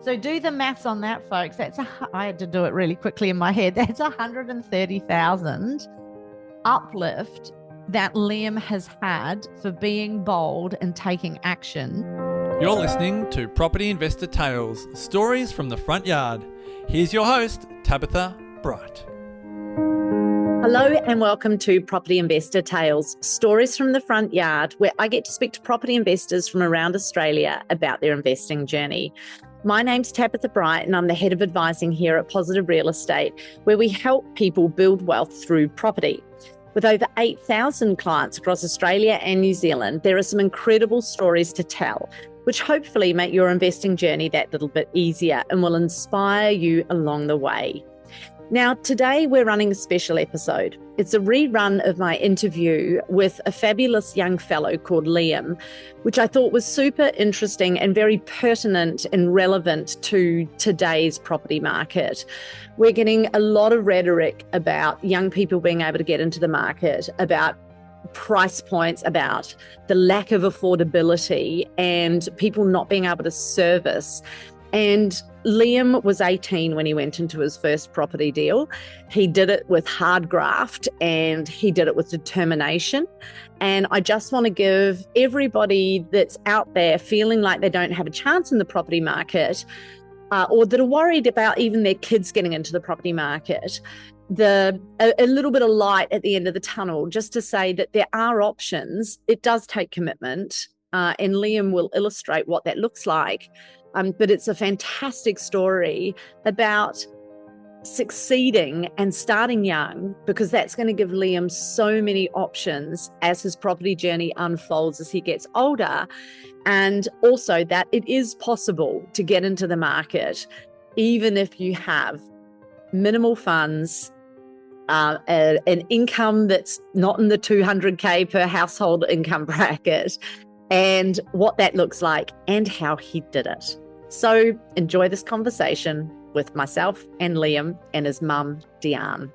So do the maths on that, folks. I had to do it really quickly in my head. That's 130,000 uplift that Liam has had for being bold and taking action. You're listening to Property Investor Tales, stories from the front yard. Here's your host, Tabitha Bright. Hello and welcome to Property Investor Tales, stories from the front yard, where I get to speak to property investors from around Australia about their investing journey. My name's Tabitha Bright and I'm the head of advising here at Positive Real Estate, where we help people build wealth through property. With over 8,000 clients across Australia and New Zealand, there are some incredible stories to tell, which hopefully make your investing journey that little bit easier and will inspire you along the way. Now, today we're running a special episode. It's a rerun of my interview with a fabulous young fellow called Liam, which I thought was super interesting and very pertinent and relevant to today's property market. We're getting a lot of rhetoric about young people being able to get into the market, about price points, about the lack of affordability and people not being able to service. And Liam was 18 when he went into his first property deal. He did it with hard graft and he did it with determination. And I just want to give everybody that's out there feeling like they don't have a chance in the property market or that are worried about even their kids getting into the property market, a little bit of light at the end of the tunnel, just to say that there are options. It does take commitment, and Liam will illustrate what that looks like. But it's a fantastic story about succeeding and starting young, because that's going to give Liam so many options as his property journey unfolds as he gets older. And also that it is possible to get into the market, even if you have minimal funds, an income that's not in the 200K per household income bracket, and what that looks like and how he did it. So enjoy this conversation with myself and Liam and his mum, Diane.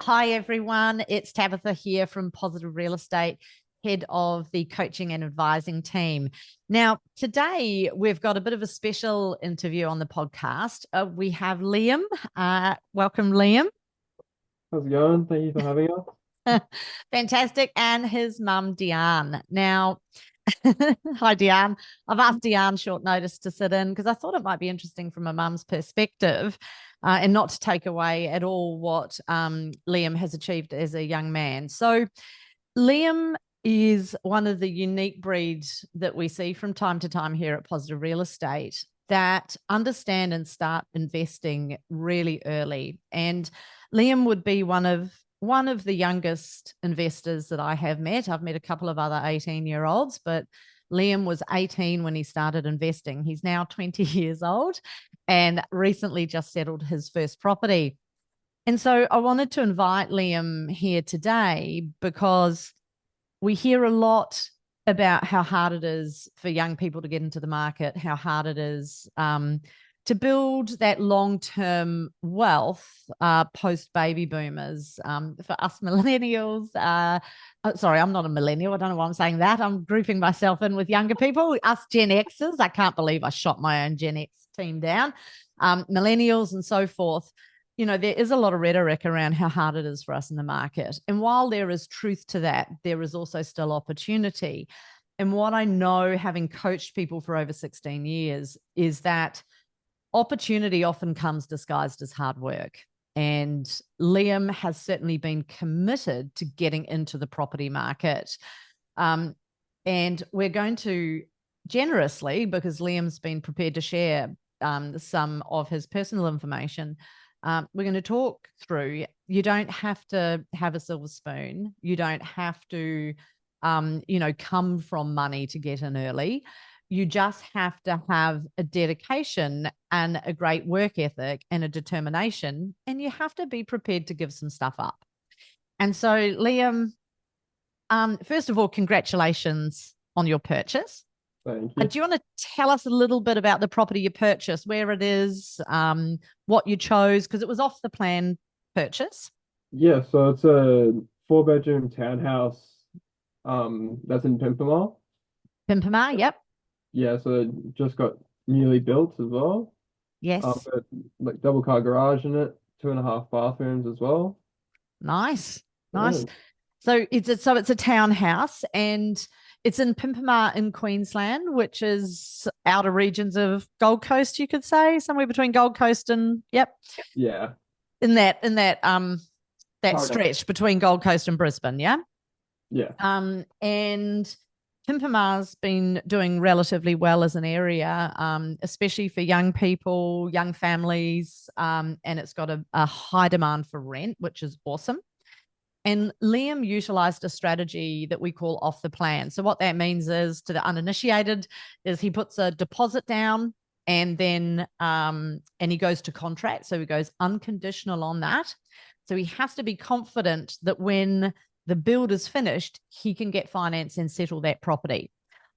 Hi, everyone. It's Tabitha here from Positive Real Estate, head of the coaching and advising team. Now, today we've got a bit of a special interview on the podcast. We have Liam. Welcome, Liam. How's it going? Thank you for having us. Fantastic. And his mum, Diane. Now, hi, Diane. I've asked Diane short notice to sit in because I thought it might be interesting from a mum's perspective and not to take away at all what Liam has achieved as a young man. So Liam is one of the unique breeds that we see from time to time here at Positive Real Estate that understand and start investing really early. And Liam would be one of the youngest investors that I have met. I've met a couple of other 18-year-olds, but Liam was 18 when he started investing. He's now 20 years old and recently just settled his first property. And so I wanted to invite Liam here today because we hear a lot about how hard it is for young people to get into the market, how hard it is to build that long-term wealth post-baby boomers. For us millennials, sorry, I'm not a millennial. I don't know why I'm saying that. I'm grouping myself in with younger people, us Gen Xers. I can't believe I shot my own Gen X team down. Millennials and so forth. You know, there is a lot of rhetoric around how hard it is for us in the market. And while there is truth to that, there is also still opportunity. And what I know, having coached people for over 16 years, is that opportunity often comes disguised as hard work. And Liam has certainly been committed to getting into the property market. And we're going to generously, because Liam's been prepared to share some of his personal information, we're going to talk through. You don't have to have a silver spoon. You don't have to, come from money to get in early. You just have to have a dedication and a great work ethic and a determination, and you have to be prepared to give some stuff up. And so, Liam, first of all, congratulations on your purchase. Thank you. Do you want to tell us a little bit about the property you purchased, where it is, what you chose, because it was off the plan purchase? Yeah, so it's a 4-bedroom townhouse that's in Pimpama. Pimpama, yep. Yeah, so just got newly built as well. Yes. Got like double car garage in it, 2.5 bathrooms as well. Nice. Yeah. Nice. So it's a townhouse, and it's in Pimpama in Queensland, which is outer regions of Gold Coast, you could say, somewhere between Gold Coast and Yeah. in that Corridor. stretch between Gold Coast and Brisbane, yeah. Yeah. And Pimpama's been doing relatively well as an area, especially for young people, young families, and it's got a high demand for rent, which is awesome. And Liam utilized a strategy that we call off the plan. So what that means is, to the uninitiated, is he puts a deposit down and then and he goes to contract. So he goes unconditional on that. So he has to be confident that when the build is finished, he can get finance and settle that property.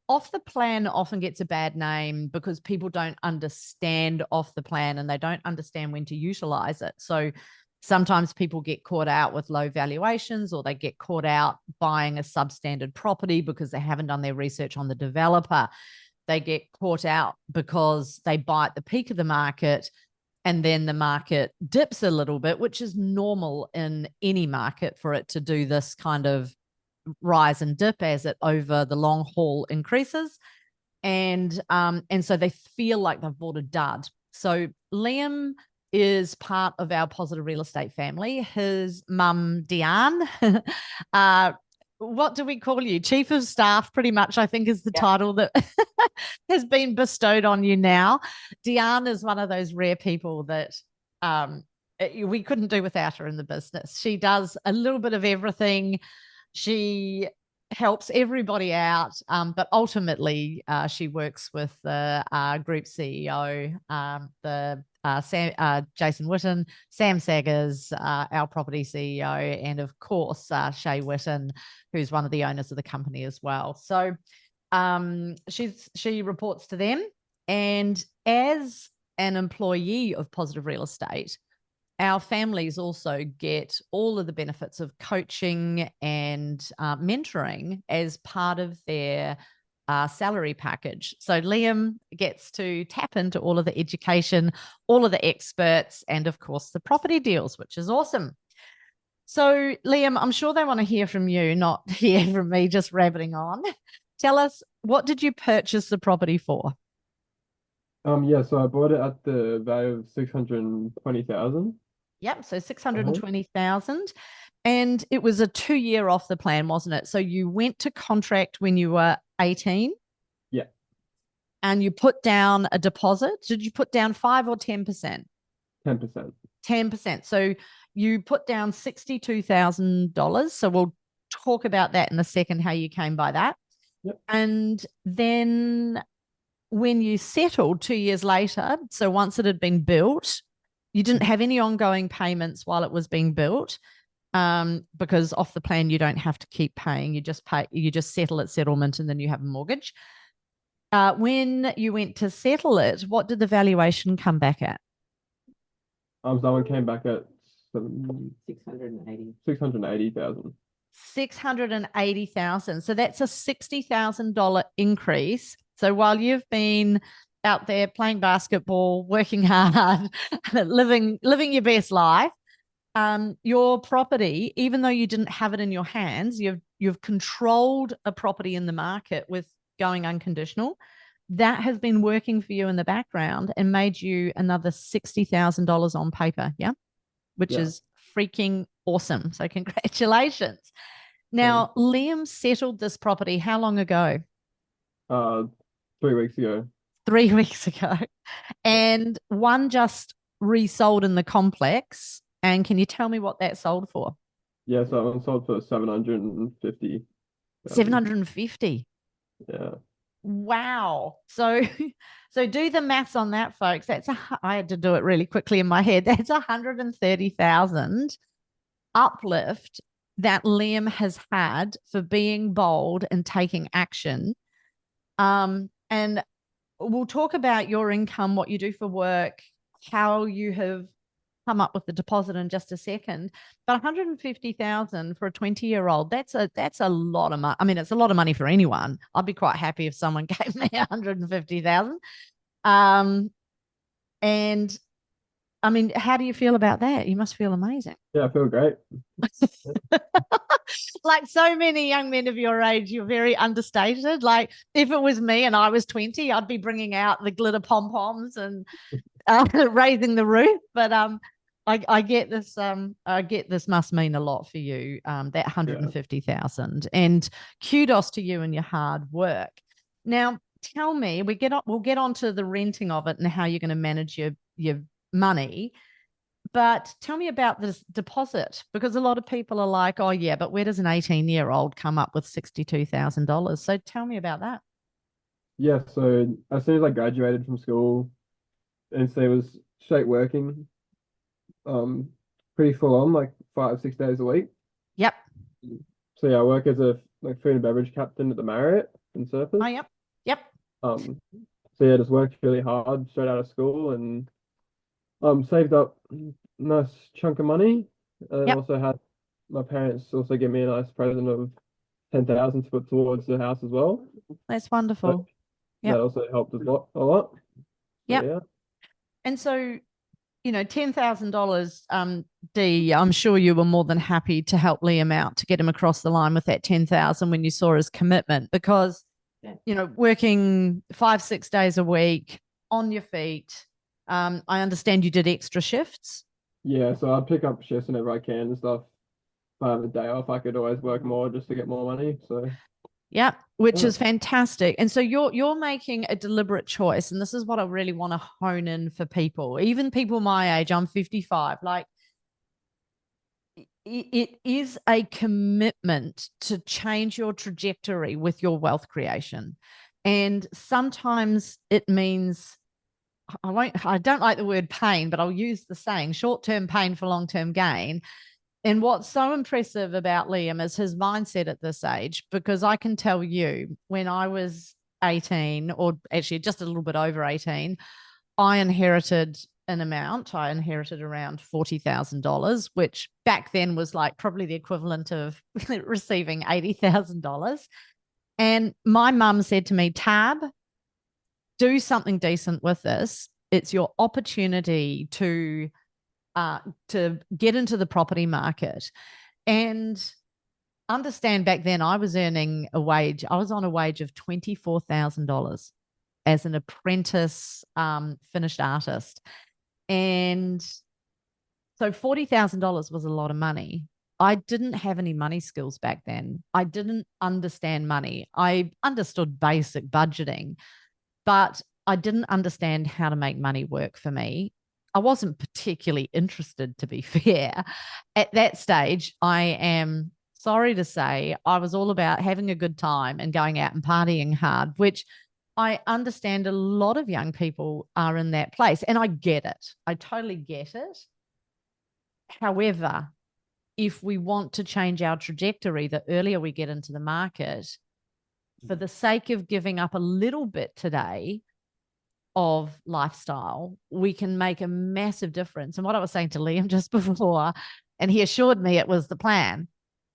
Off the plan often gets a bad name because people don't understand off the plan and they don't understand when to utilize it. So sometimes people get caught out with low valuations, or they get caught out buying a substandard property because they haven't done their research on the developer. They get caught out because they buy at the peak of the market and then the market dips a little bit, which is normal in any market for it to do this kind of rise and dip as it over the long haul increases. And so they feel like they've bought a dud. So Liam is part of our positive real estate family. His mum, Diane, what do we call you? Chief of staff, pretty much, I think, is the title that has been bestowed on you now. Diane is one of those rare people that we couldn't do without her in the business. She does a little bit of everything. She helps everybody out, but ultimately she works with the group CEO, Jason Witten, Sam Saggers, our property CEO, and of course Shay Witten, who's one of the owners of the company as well. So she reports to them, and as an employee of Positive Real Estate, our families also get all of the benefits of coaching and mentoring as part of their salary package. So Liam gets to tap into all of the education, all of the experts, and of course the property deals, which is awesome. So Liam, I'm sure they want to hear from you, not hear from me just rabbiting on. Tell us, what did you purchase the property for? Yeah, so I bought it at the value of 620,000. Yep, so 620,000. And it was a 2-year off the plan, wasn't it? So you went to contract when you were 18? Yeah. And you put down a deposit. Did you put down 5 or 10%? 10%. 10%. So you put down $62,000. So we'll talk about that in a second, how you came by that. Yep. And then when you settled 2 years later, so once it had been built, you didn't have any ongoing payments while it was being built, because off the plan you don't have to keep paying. You just settle at settlement, and then you have a mortgage. When you went to settle it, what did the valuation come back at? Someone came back at 680. 680,000. 680,000. So that's a $60,000 increase. So while you've been out there playing basketball, working hard, living your best life, your property, even though you didn't have it in your hands, you've controlled a property in the market with going unconditional. That has been working for you in the background and made you another $60,000 on paper, yeah? Which is freaking awesome. So congratulations. Now, Liam settled this property how long ago? 3 weeks ago. 3 weeks ago. And one just resold in the complex. And can you tell me what that sold for? Yeah, so it sold for 750. 750. Yeah. Wow. So do the maths on that, folks. I had to do it really quickly in my head. That's 130,000 uplift that Liam has had for being bold and taking action. And we'll talk about your income, what you do for work, how you have come up with the deposit in just a second. But 150,000 for a 20-year-old, that's a lot of money. I mean, it's a lot of money for anyone. I'd be quite happy if someone gave me 150,000. And I mean, how do you feel about that? You must feel amazing. Yeah, I feel great. Like so many young men of your age, you're very understated. Like if it was me and I was 20, I'd be bringing out the glitter pom-poms and raising the roof. But I get this. I get this must mean a lot for you. That 150,000, and kudos to you and your hard work. Now, tell me, we'll get on to the renting of it and how you're going to manage your money. But tell me about this deposit, because a lot of people are like, oh, yeah, but where does an 18-year-old come up with $62,000? So tell me about that. Yeah, so as soon as I graduated from school, and so it was straight working, pretty full on, like 5, 6 days a week. Yep. So yeah, I work as a like food and beverage captain at the Marriott in Surfers. Oh, yep. Yep. Um, so yeah, just worked really hard straight out of school and saved up a nice chunk of money. And Yep. also had my parents also give me a nice present of 10,000 to put towards the house as well. That's So wonderful. Yep. that also helped a lot. So, Yep. yeah. And so, $10,000, Dee, I'm sure you were more than happy to help Liam out to get him across the line with that 10,000 when you saw his commitment, because, working 5, 6 days a week on your feet. I understand you did extra shifts. Yeah, so I'd pick up shifts whenever I can and stuff. If I have a day off, I could always work more just to get more money. So Yeah, which yeah. is fantastic. And so you're making a deliberate choice, and this is what I really want to hone in for people, even people my age. I'm 55. Like it is a commitment to change your trajectory with your wealth creation. And sometimes it means I don't like the word pain, but I'll use the saying short-term pain for long-term gain. And what's so impressive about Liam is his mindset at this age, because I can tell you when I was 18, or actually just a little bit over 18, I inherited an amount. I inherited around $40,000, which back then was like probably the equivalent of receiving $80,000. And my mum said to me, Tab, do something decent with this. It's your opportunity to get into the property market. And understand, back then I was earning a wage. I was on a wage of $24,000 as an apprentice finished artist. And so $40,000 was a lot of money. I didn't have any money skills back then. I didn't understand money. I understood basic budgeting, but I didn't understand how to make money work for me. I wasn't particularly interested, to be fair. At that stage, I am sorry to say, I was all about having a good time and going out and partying hard, which I understand a lot of young people are in that place. And I get it. I totally get it. However, if we want to change our trajectory, the earlier we get into the market, for the sake of giving up a little bit today of lifestyle, we can make a massive difference. And what I was saying to Liam just before, and he assured me it was the plan,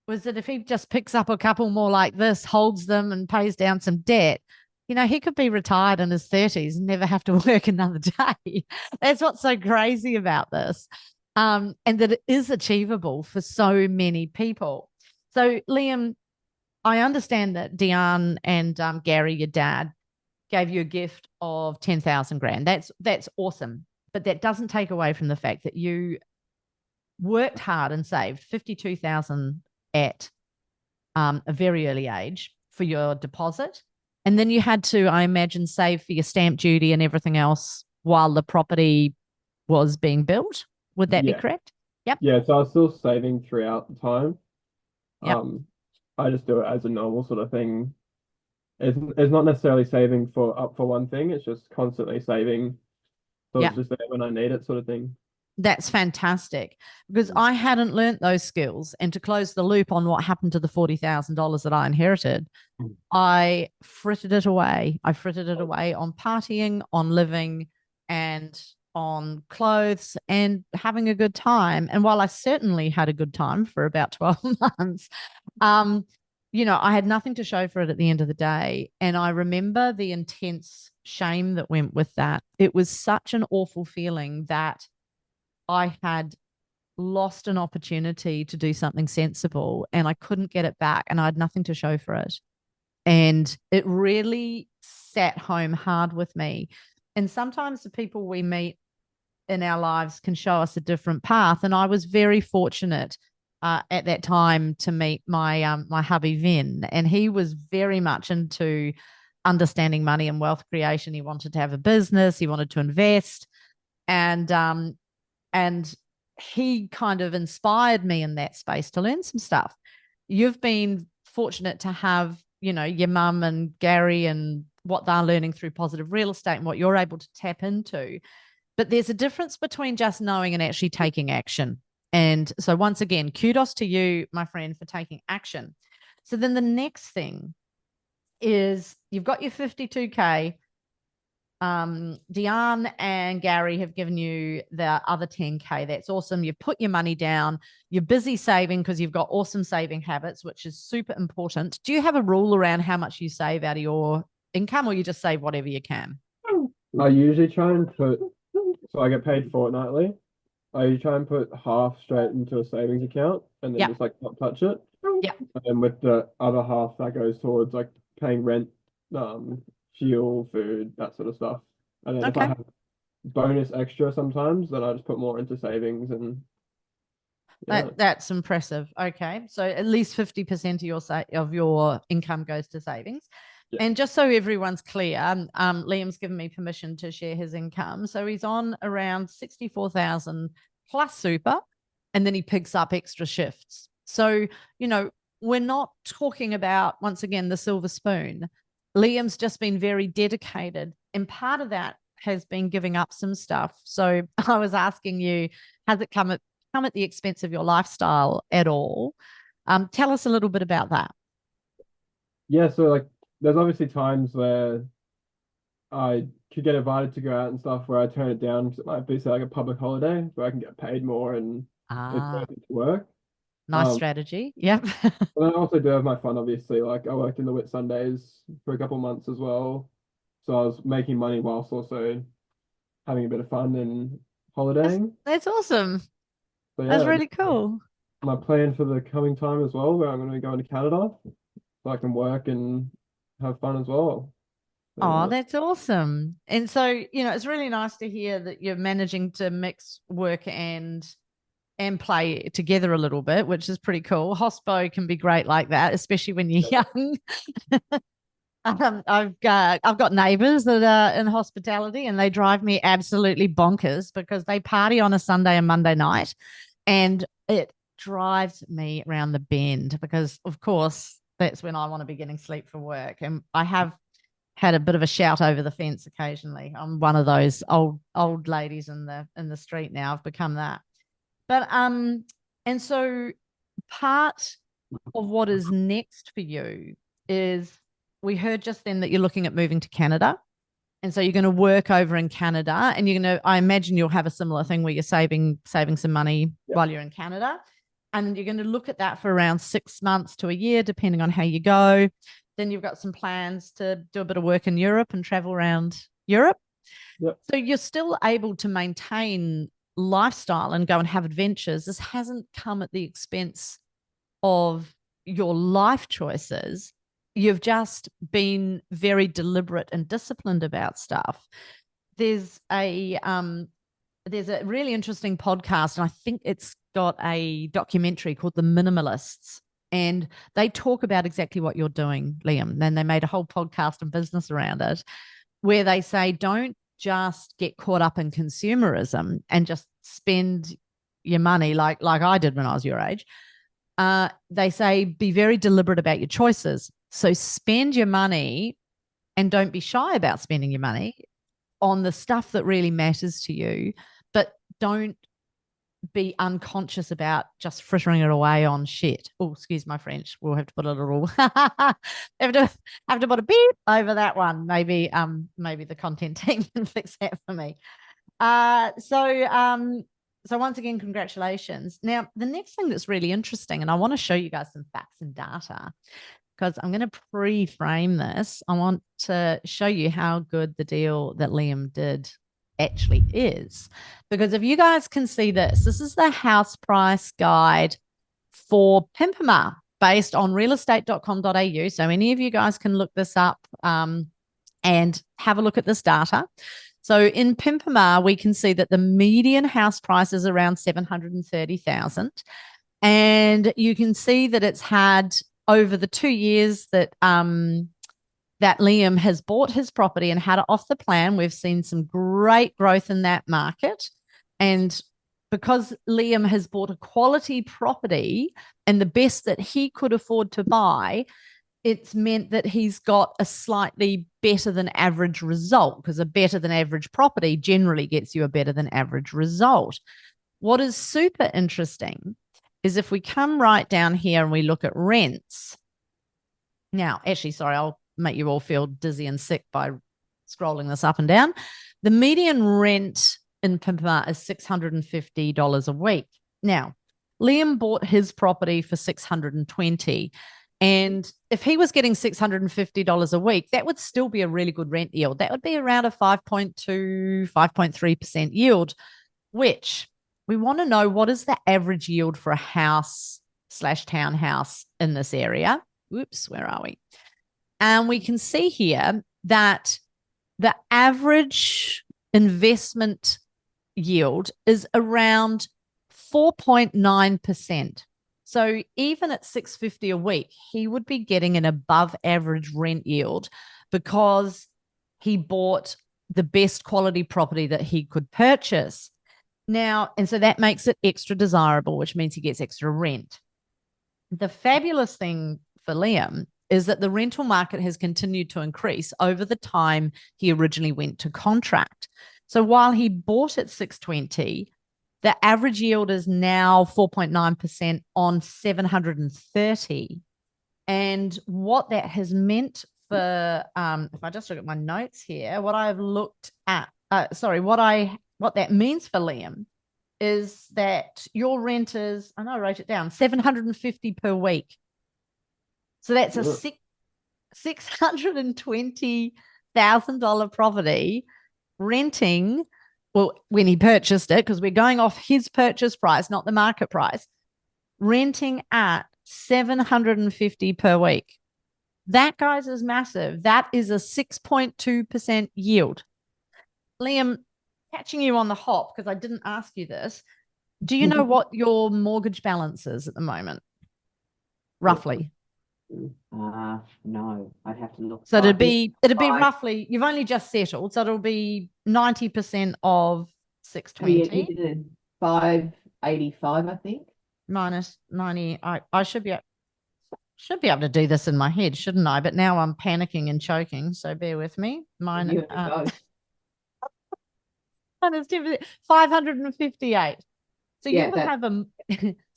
was that if he just picks up a couple more like this, holds them and pays down some debt, he could be retired in his 30s and never have to work another day. That's what's so crazy about this. And that it is achievable for so many people. So, Liam, I understand that Diane and Gary, your dad, gave you a gift of 10,000 grand. That's awesome. But that doesn't take away from the fact that you worked hard and saved 52,000 at a very early age for your deposit. And then you had to, I imagine, save for your stamp duty and everything else while the property was being built. Would that be correct? Yep. Yeah, so I was still saving throughout the time. Yep. I just do it as a normal sort of thing. It's not necessarily saving up for one thing. It's just constantly saving. So it's just there when I need it, sort of thing. That's fantastic, because I hadn't learnt those skills. And to close the loop on what happened to the $40,000 that I inherited, I frittered it away. I frittered it away on partying, on living, and on clothes and having a good time. And while I certainly had a good time for about 12 months, I had nothing to show for it at the end of the day. And I remember the intense shame that went with that. It was such an awful feeling that I had lost an opportunity to do something sensible and I couldn't get it back and I had nothing to show for it. And it really sat home hard with me. And sometimes the people we meet in our lives can show us a different path. And I was very fortunate at that time to meet my hubby Vin, and he was very much into understanding money and wealth creation. He wanted to have a business, he wanted to invest, and he kind of inspired me in that space to learn some stuff. You've been fortunate to have, your mum and Gary and what they're learning through positive real estate and what you're able to tap into. But there's a difference between just knowing and actually taking action. And so once again, kudos to you, my friend, for taking action. So then the next thing is you've got your 52K. Diane and Gary have given you the other 10K. That's awesome. You've put your money down. You're busy saving because you've got awesome saving habits, which is super important. Do you have a rule around how much you save out of your income, or you just save whatever you can? I usually try and put, so I get paid fortnightly. I usually try and put half straight into a savings account and then just like not touch it. Yeah. And then with the other half that goes towards like paying rent, fuel, food, that sort of stuff. And then if I have bonus extra sometimes, then I just put more into savings and that's impressive. Okay. So at least 50% of your income goes to savings. Yeah. And just so everyone's clear, Liam's given me permission to share his income. So he's on around 64,000 plus super, and then he picks up extra shifts. So, we're not talking about, once again, the silver spoon. Liam's just been very dedicated, and part of that has been giving up some stuff. So I was asking you, has it come at the expense of your lifestyle at all? Tell us a little bit about that. Yeah, so like there's obviously times where I could get invited to go out and stuff where I turn it down because it might be say like a public holiday where I can get paid more and it's worth it to work. Nice strategy. Yep. But I also do have my fun, obviously. Like I worked in the Whit Sundays for a couple months as well. So I was making money whilst also having a bit of fun and holidaying. That's awesome. So, yeah, that's really cool. My plan for the coming time as well, where I'm going to be going to Canada so I can work and have fun as well. Oh, that's awesome. And so, it's really nice to hear that you're managing to mix work and play together a little bit, which is pretty cool. Hospo can be great like that, especially when you're young. I've got neighbors that are in hospitality and they drive me absolutely bonkers because they party on a Sunday and Monday night, and it drives me around the bend because, of course, that's when I want to be getting sleep for work. And I have had a bit of a shout over the fence occasionally. I'm one of those old ladies in the street now. I've become that. But and so part of what is next for you is, we heard just then that you're looking at moving to Canada. And so you're going to work over in Canada, and I imagine you'll have a similar thing where you're saving some money while you're in Canada. And you're going to look at that for around 6 months to a year, depending on how you go. Then you've got some plans to do a bit of work in Europe and travel around Europe. Yep. So you're still able to maintain lifestyle and go and have adventures. This hasn't come at the expense of your life choices. You've just been very deliberate and disciplined about stuff. There's a really interesting podcast, and I think it's got a documentary called The Minimalists, and they talk about exactly what you're doing, Liam. And they made a whole podcast and business around it, where they say, don't just get caught up in consumerism and just spend your money like I did when I was your age. They say, be very deliberate about your choices. So spend your money, and don't be shy about spending your money on the stuff that really matters to you, but don't be unconscious about just frittering it away on shit. Oh, excuse my French. We'll have to put a little have to put a beep over that one. Maybe the content team can fix that for me. So once again, congratulations. Now, the next thing that's really interesting, and I want to show you guys some facts and data, because I'm going to pre-frame this. I want to show you how good the deal that Liam did actually is. Because if you guys can see this is the house price guide for Pimpama based on realestate.com.au. So any of you guys can look this up and have a look at this data. So in Pimpama, we can see that the median house price is around 730,000. And you can see that it's had over the 2 years that that Liam has bought his property and had it off the plan. We've seen some great growth in that market. And because Liam has bought a quality property and the best that he could afford to buy, it's meant that he's got a slightly better than average result, because a better than average property generally gets you a better than average result. What is super interesting is if we come right down here and we look at rents. Now, actually, sorry, I'll make you all feel dizzy and sick by scrolling this up and down. The median rent in Pimpama is $650 a week. Now, Liam bought his property for $620. And if he was getting $650 a week, that would still be a really good rent yield. That would be around a 5.2, 5.3% yield, which we want to know, what is the average yield for a house/townhouse in this area? Whoops, where are we? And we can see here that the average investment yield is around 4.9%. So even at $650 a week, he would be getting an above average rent yield because he bought the best quality property that he could purchase. Now, and so that makes it extra desirable, which means he gets extra rent. The fabulous thing for Liam is that the rental market has continued to increase over the time he originally went to contract. So while he bought at $620, the average yield is now 4.9% on 730. And what that has meant for, if I just look at my notes here, what I've looked at, what that means for Liam is that your rent is, I know I wrote it down, $750 per week. So that's a $620,000 property renting. Well, when he purchased it, because we're going off his purchase price, not the market price, renting at $750 per week. That, guys, is massive. That is a 6.2% yield. Liam, catching you on the hop, because I didn't ask you this, do you know what your mortgage balance is at the moment? Roughly. No, I'd have to look. So it'd be roughly, you've only just settled, so it'll be 90% of 620. He did 585, I think. Minus 90. I should be able to do this in my head, shouldn't I? But now I'm panicking and choking, so bear with me. Minus 558. So you will have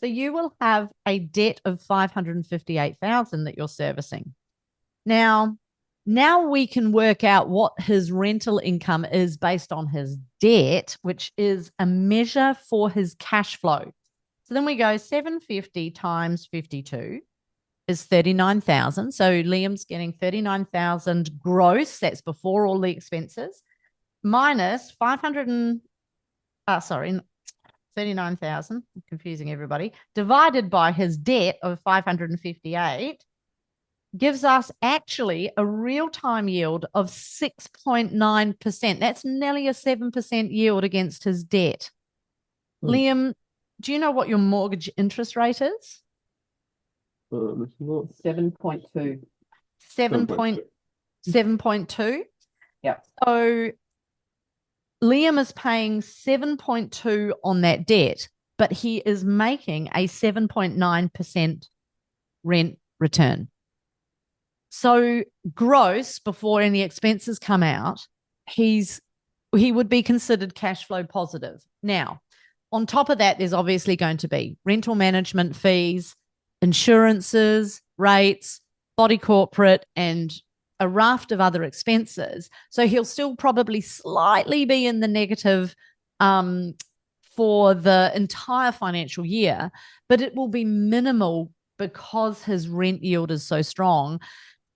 so you will have a debt of 558,000 that you're servicing. Now we can work out what his rental income is based on his debt, which is a measure for his cash flow. So then we go 750 times 52 is 39,000. So Liam's getting 39,000 gross. That's before all the expenses. Minus 39,000, confusing everybody, divided by his debt of 558 gives us actually a real-time yield of 6.9%. That's nearly a 7% yield against his debt. Liam, do you know what your mortgage interest rate is? 7.2. 7.2? Yeah. So Liam is paying 7.2 on that debt, but he is making a 7.9% rent return. So gross, before any expenses come out, he would be considered cash flow positive. Now, on top of that, there's obviously going to be rental management fees, insurances, rates, body corporate, and a raft of other expenses. So he'll still probably slightly be in the negative for the entire financial year, but it will be minimal because his rent yield is so strong.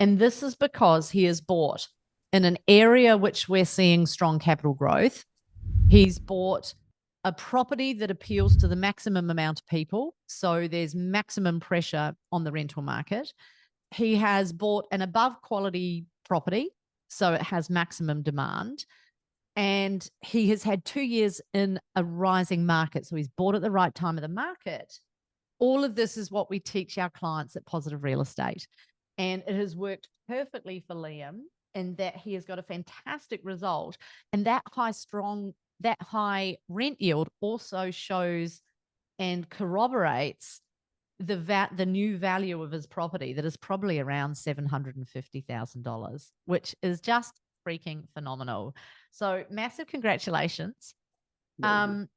And this is because he has bought in an area which we're seeing strong capital growth. He's bought a property that appeals to the maximum amount of people. So there's maximum pressure on the rental market. He has bought an above quality property, so it has maximum demand. And he has had 2 years in a rising market. So he's bought at the right time of the market. All of this is what we teach our clients at Positive Real Estate. And it has worked perfectly for Liam in that he has got a fantastic result. And that high rent yield also shows and corroborates the new value of his property that is probably around $750,000, which is just freaking phenomenal. So massive congratulations. And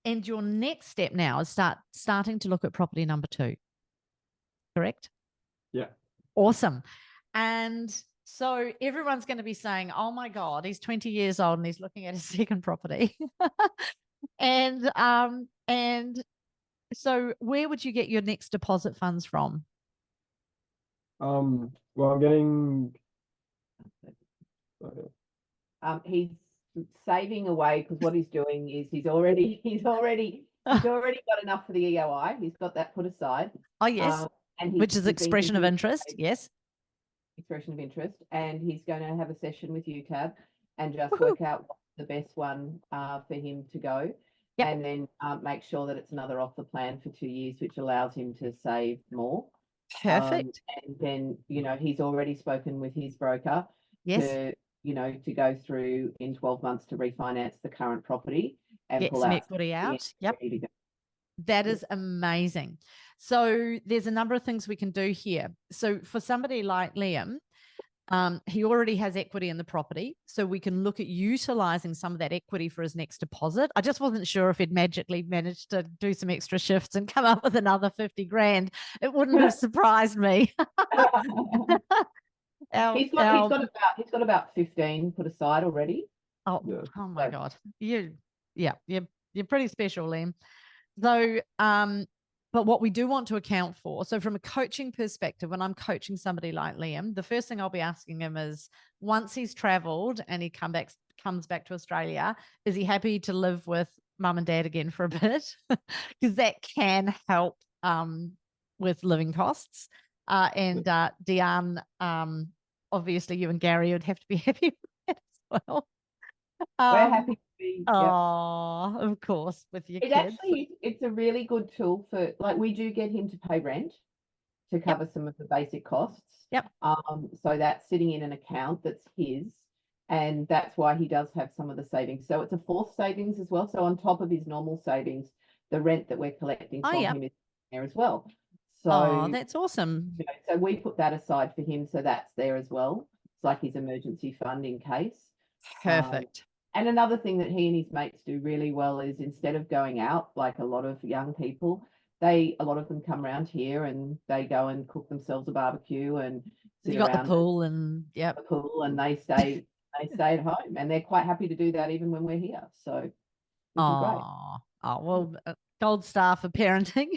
your next step now is starting to look at property number 2. Correct? Yeah. Awesome. And so everyone's going to be saying, oh my God, he's 20 years old and he's looking at his second property. And so where would you get your next deposit funds from? Well, I'm getting. He's saving away because what he's doing is he's already got enough for the EOI. He's got that put aside. Oh, yes. And which is expression of interest. Yes. Expression of interest. And he's going to have a session with you, Tab, and just work out what's the best one for him to go. Yep. And then make sure that it's another off the plan for 2 years, which allows him to save more. Perfect. And then, he's already spoken with his broker to go through in 12 months to refinance the current property and get pull some out equity out. Yep. That is amazing. So there's a number of things we can do here. So for somebody like Liam, he already has equity in the property, so we can look at utilizing some of that equity for his next deposit. I just wasn't sure if he'd magically managed to do some extra shifts and come up with another 50 grand. It wouldn't have surprised me. He's got about 15 put aside already. Oh my God. You're pretty special, Liam. So, but what we do want to account for, so from a coaching perspective, when I'm coaching somebody like Liam, the first thing I'll be asking him is, once he's traveled and he comes back to Australia, is he happy to live with mum and dad again for a bit? Because that can help with living costs. And Deanne, obviously you and Gary would have to be happy with that as well. We're happy to be. Oh, of course, with your kids. It's a really good tool for, like, we do get him to pay rent to cover some of the basic costs. Yep. So that's sitting in an account that's his, and that's why he does have some of the savings. So it's a forced savings as well. So on top of his normal savings, the rent that we're collecting from him is there as well. So that's awesome. So we put that aside for him, so that's there as well. It's like his emergency fund in case. Perfect. And another thing that he and his mates do really well is, instead of going out like a lot of young people, a lot of them come around here and they go and cook themselves a barbecue and sit around the pool and the pool, and they stay at home, and they're quite happy to do that even when we're here. So which is great. Well, gold star for parenting.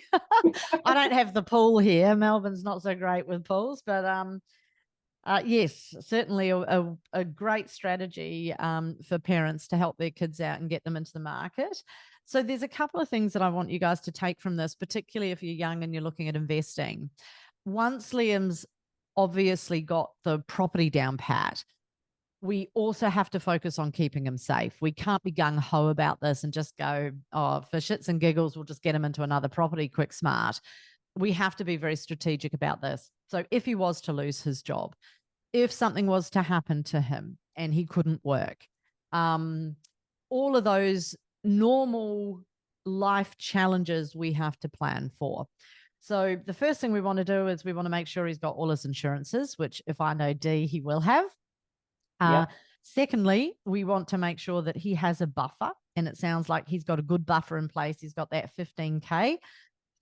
I don't have the pool here. Melbourne's not so great with pools, but yes, certainly a great strategy for parents to help their kids out and get them into the market. So there's a couple of things that I want you guys to take from this, particularly if you're young and you're looking at investing. Once Liam's obviously got the property down pat, we also have to focus on keeping him safe. We can't be gung-ho about this and just go, for shits and giggles, we'll just get him into another property quick smart. We have to be very strategic about this. So if he was to lose his job, if something was to happen to him and he couldn't work, all of those normal life challenges we have to plan for. So the first thing we want to do is we want to make sure he's got all his insurances, which if I know D, he will have. Secondly, we want to make sure that he has a buffer, and it sounds like he's got a good buffer in place. He's got that 15K,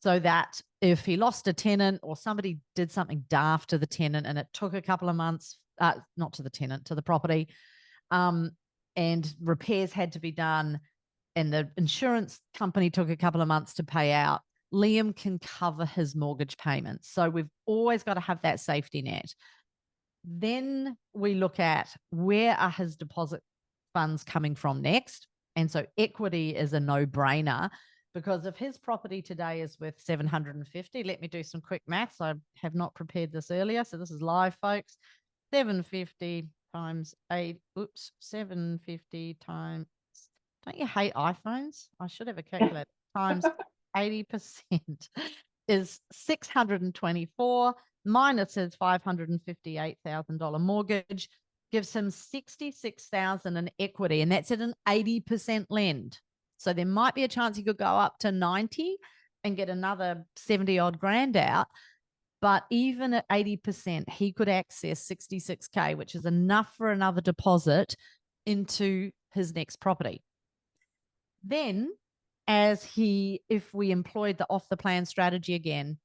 so that if he lost a tenant or somebody did something daft to the tenant and it took a couple of months, not to the tenant, to the property, and repairs had to be done and the insurance company took a couple of months to pay out, Liam can cover his mortgage payments. So we've always got to have that safety net. Then we look at where are his deposit funds coming from next. And so equity is a no-brainer, because if his property today is worth 750, let me do some quick maths. I have not prepared this earlier, so this is live, folks. 750 times 750 times, don't you hate iPhones? I should have a calculator. Times 80% is 624, minus his $558,000 mortgage gives him 66,000 in equity, and that's at an 80% lend. So there might be a chance he could go up to 90 and get another 70 odd grand out. But even at 80%, he could access 66K, which is enough for another deposit into his next property. Then, if we employed the off the plan strategy again,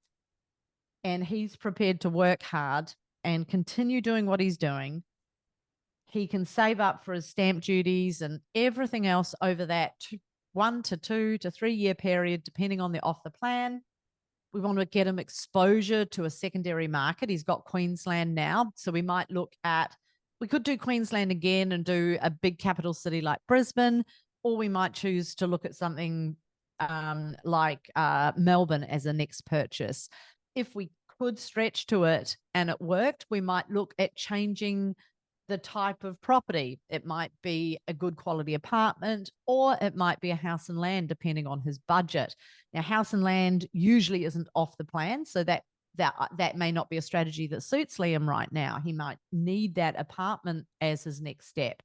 and he's prepared to work hard and continue doing what he's doing, he can save up for his stamp duties and everything else over that 1 to 2 to 3 year period, depending on the off the plan. We want to get him exposure to a secondary market. He's got Queensland now. So we could do Queensland again and do a big capital city like Brisbane, or we might choose to look at something like Melbourne as a next purchase. If we could stretch to it and it worked, we might look at changing the type of property. It might be a good quality apartment, or it might be a house and land, depending on his budget. Now, house and land usually isn't off the plan, so that may not be a strategy that suits Liam right now. He might need that apartment as his next step.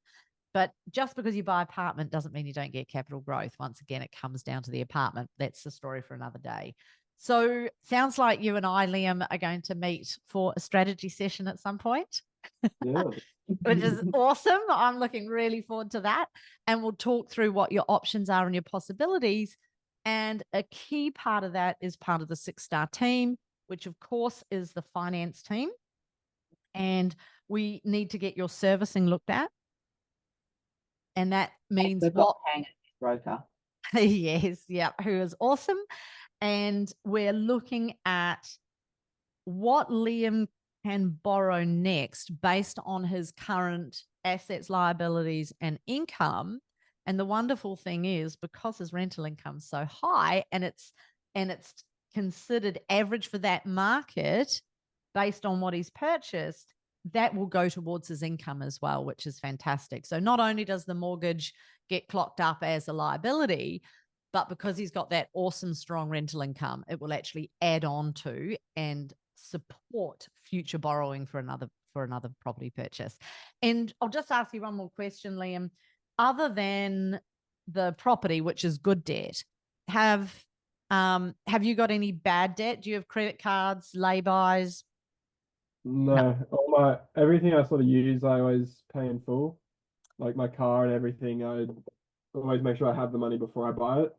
But just because you buy an apartment doesn't mean you don't get capital growth. Once again, it comes down to the apartment. That's the story for another day. So sounds like you and I, Liam, are going to meet for a strategy session at some point. Yeah. Which is awesome. I'm looking really forward to that. And we'll talk through what your options are and your possibilities. And a key part of that is part of the 6-star team, which of course is the finance team. And we need to get your servicing looked at. And that means what? Broker. Yes, yeah, who is awesome. And we're looking at what Liam can borrow next based on his current assets, liabilities, and income. And the wonderful thing is, because his rental income's so high and it's considered average for that market based on what he's purchased, that will go towards his income as well, which is fantastic. So not only does the mortgage get clocked up as a liability, but because he's got that awesome, strong rental income, it will actually add on to and support future borrowing for another property purchase. And I'll just ask you one more question, Liam. Other than the property, which is good debt, have you got any bad debt? Do you have credit cards, lay-bys? No, everything I sort of use, I always pay in full. Like my car and everything, I always make sure I have the money before I buy it.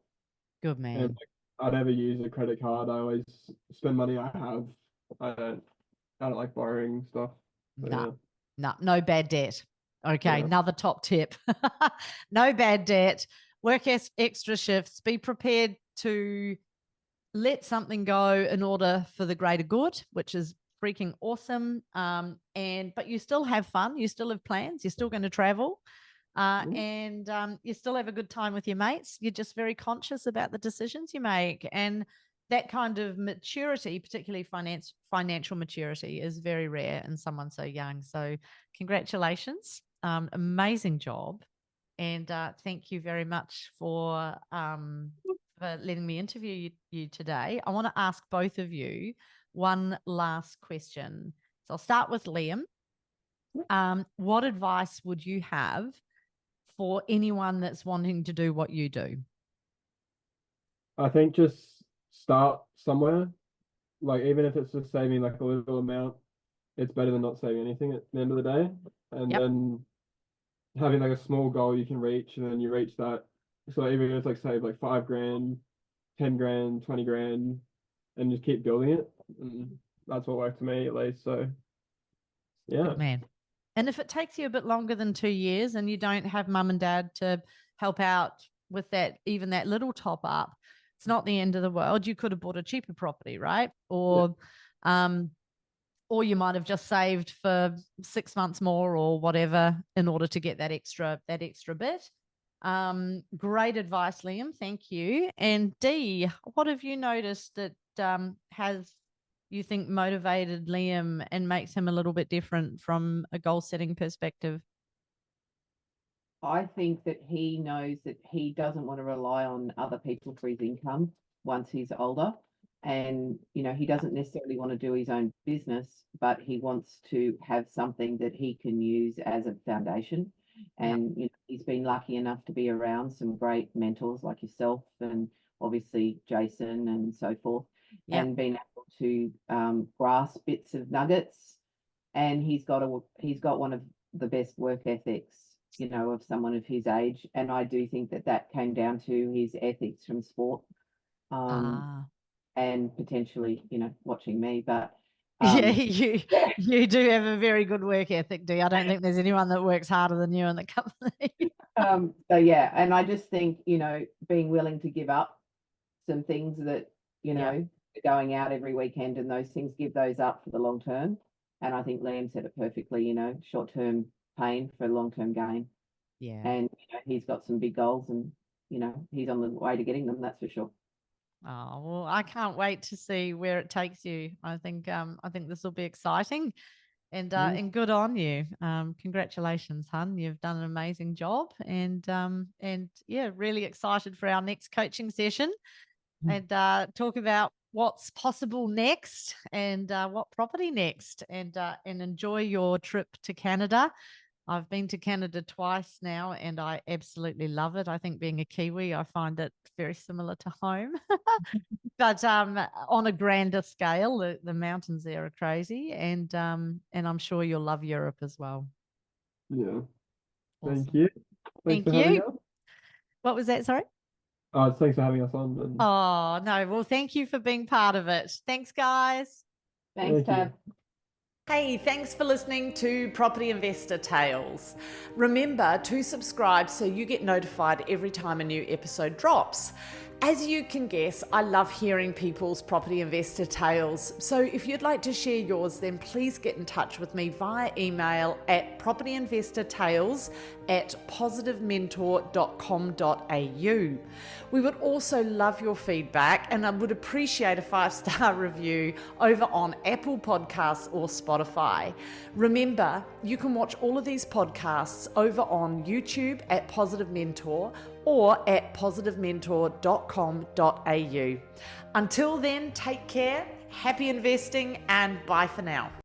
Good man. And I never use a credit card. I always spend money I have. I don't like borrowing stuff. No bad debt. Okay, Yeah. another top tip. No bad debt. Work extra shifts. Be prepared to let something go in order for the greater good, which is freaking awesome. But you still have fun. You still have plans. You're still going to travel. And you still have a good time with your mates. You're just very conscious about the decisions you make. And that kind of maturity, particularly financial maturity, is very rare in someone so young. So congratulations. Amazing job. And thank you very much for letting me interview you today. I want to ask both of you one last question. So I'll start with Liam. What advice would you have for anyone that's wanting to do what you do? I think just start somewhere. Like even if it's just saving like a little amount, it's better than not saving anything at the end of the day. And then having like a small goal you can reach, and then you reach that. So even if it's like save like 5 grand, 10 grand, 20 grand, and just keep building it. And that's what worked for me at least. So yeah. Good man. And if it takes you a bit longer than 2 years and you don't have mum and dad to help out with that, even that little top up, It's not the end of the world. You could have bought a cheaper property, right? Or you might have just saved for 6 months more or whatever in order to get that extra bit. Great advice, Liam. Thank you. And Dee, what have you noticed that has, you think, motivated Liam and makes him a little bit different from a goal setting perspective? I think that he knows that he doesn't want to rely on other people for his income once he's older. And, he doesn't necessarily want to do his own business, but he wants to have something that he can use as a foundation. And he's been lucky enough to be around some great mentors like yourself and obviously Jason and so forth, and been able to grasp bits of nuggets. And he's got one of the best work ethics, of someone of his age. And I do think that came down to his ethics from sport. And potentially, watching me, but you do have a very good work ethic, Dee. I don't think there's anyone that works harder than you in the company. And I just think, being willing to give up some things that, going out every weekend and those things, give those up for the long term. And I think Liam said it perfectly, short-term pain for long-term gain. Yeah. And he's got some big goals and, he's on the way to getting them, that's for sure. Oh, well, I can't wait to see where it takes you. I think this will be exciting, and good on you. Congratulations, hun. You've done an amazing job, and really excited for our next coaching session and talk about what's possible next and what property next, and enjoy your trip to Canada. I've been to Canada twice now, and I absolutely love it. I think being a Kiwi, I find it very similar to home, but on a grander scale. The mountains there are crazy, and I'm sure you'll love Europe as well. Yeah. Awesome. Thank you. Thanks for having us. What was that? Sorry? Thanks for having us on. Oh, no. Well, thank you for being part of it. Thanks, guys. Thanks, Tab. Hey, thanks for listening to Property Investor Tales. Remember to subscribe so you get notified every time a new episode drops. As you can guess, I love hearing people's property investor tales. So if you'd like to share yours, then please get in touch with me via email at propertyinvestortales@positivementor.com.au. We would also love your feedback, and I would appreciate a 5-star review over on Apple Podcasts or Spotify. Remember, you can watch all of these podcasts over on YouTube at Positive Mentor or at positivementor.com.au. Until then, take care, happy investing, and bye for now.